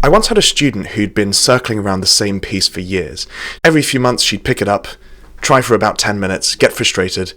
I once had a student who'd been circling around the same piece for years. Every few months she'd pick it up, try for about 10 minutes, get frustrated,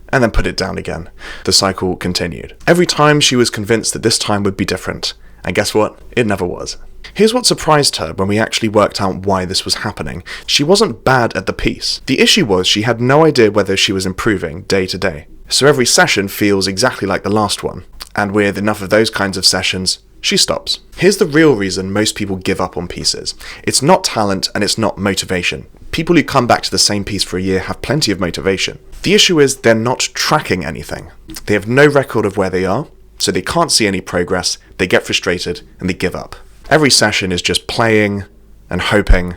and then put it down again. The cycle continued. Every time she was convinced that this time would be different, and guess what? It never was. Here's what surprised her when we actually worked out why this was happening. She wasn't bad at the piece. The issue was she had no idea whether she was improving day to day. So every session feels exactly like the last one, and with enough of those kinds of sessions, she stops. Here's the real reason most people give up on pieces. It's not talent and it's not motivation. People who come back to the same piece for a year have plenty of motivation. The issue is they're not tracking anything. They have no record of where they are, so they can't see any progress, they get frustrated, and they give up. Every session is just playing and hoping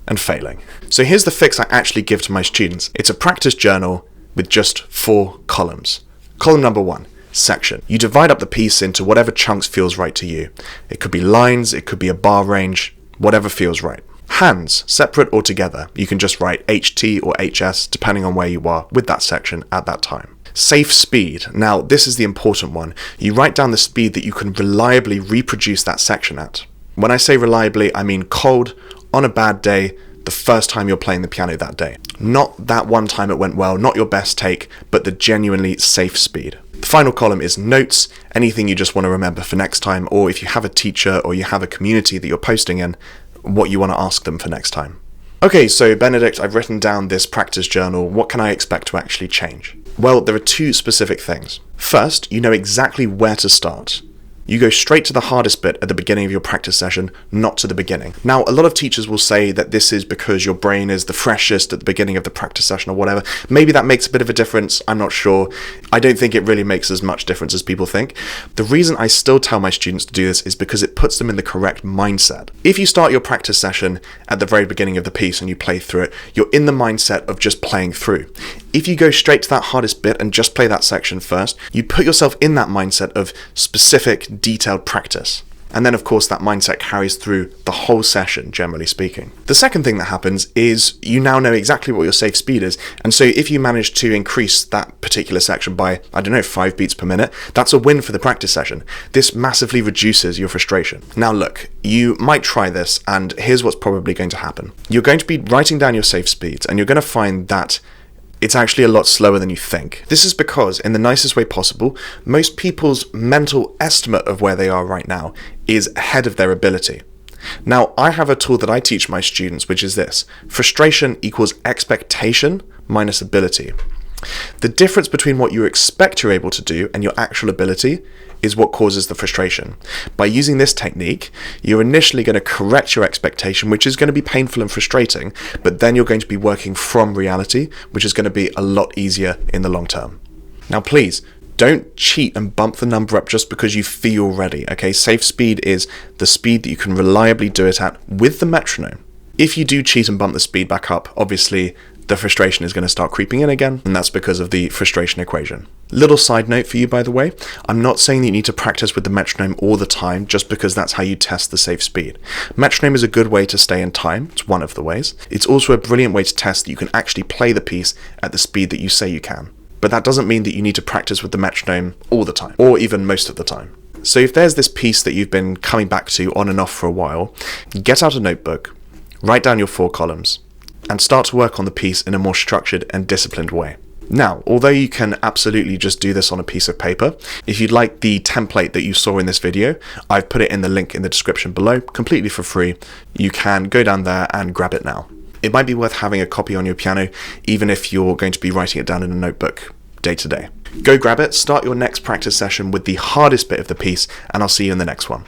and failing. So here's the fix I actually give to my students. It's a practice journal with just 4 columns. Column number 1. Section. You divide up the piece into whatever chunks feels right to you. It could be lines, it could be a bar range, whatever feels right. Hands, separate or together. You can just write HT or HS depending on where you are with that section at that time. Safe speed. Now, this is the important one. You write down the speed that you can reliably reproduce that section at. When I say reliably, I mean cold, on a bad day, the first time you're playing the piano that day. Not that one time it went well, not your best take, but the genuinely safe speed. The final column is notes, anything you just want to remember for next time, or if you have a teacher or you have a community that you're posting in, what you want to ask them for next time. Okay, so Benedict, I've written down this practice journal. What can I expect to actually change? Well, there are 2 specific things. First, you know exactly where to start. You go straight to the hardest bit at the beginning of your practice session, not to the beginning. Now, a lot of teachers will say that this is because your brain is the freshest at the beginning of the practice session or whatever. Maybe that makes a bit of a difference, I'm not sure. I don't think it really makes as much difference as people think. The reason I still tell my students to do this is because it puts them in the correct mindset. If you start your practice session at the very beginning of the piece and you play through it, you're in the mindset of just playing through. If you go straight to that hardest bit and just play that section first, you put yourself in that mindset of specific, detailed practice. And then, of course, that mindset carries through the whole session, generally speaking. The second thing that happens is you now know exactly what your safe speed is. And so if you manage to increase that particular section by, 5 beats per minute, that's a win for the practice session. This massively reduces your frustration. Now look, you might try this, and here's what's probably going to happen. You're going to be writing down your safe speeds, and you're going to find that it's actually a lot slower than you think. This is because, in the nicest way possible, most people's mental estimate of where they are right now is ahead of their ability. Now, I have a tool that I teach my students, which is this: frustration equals expectation minus ability. The difference between what you expect you're able to do and your actual ability is what causes the frustration. By using this technique, you're initially going to correct your expectation, which is going to be painful and frustrating, but then you're going to be working from reality, which is going to be a lot easier in the long term. Now, please, don't cheat and bump the number up just because you feel ready, okay? Safe speed is the speed that you can reliably do it at with the metronome. If you do cheat and bump the speed back up, obviously the frustration is going to start creeping in again, and that's because of the frustration equation. Little side note for you, by the way, I'm not saying that you need to practice with the metronome all the time just because that's how you test the safe speed. Metronome is a good way to stay in time, it's one of the ways. It's also a brilliant way to test that you can actually play the piece at the speed that you say you can. But that doesn't mean that you need to practice with the metronome all the time, or even most of the time. So if there's this piece that you've been coming back to on and off for a while, get out a notebook, write down your 4 columns, and start to work on the piece in a more structured and disciplined way. Now, although you can absolutely just do this on a piece of paper, if you'd like the template that you saw in this video, I've put it in the link in the description below, completely for free. You can go down there and grab it now. It might be worth having a copy on your piano, even if you're going to be writing it down in a notebook day to day. Go grab it, start your next practice session with the hardest bit of the piece, and I'll see you in the next one.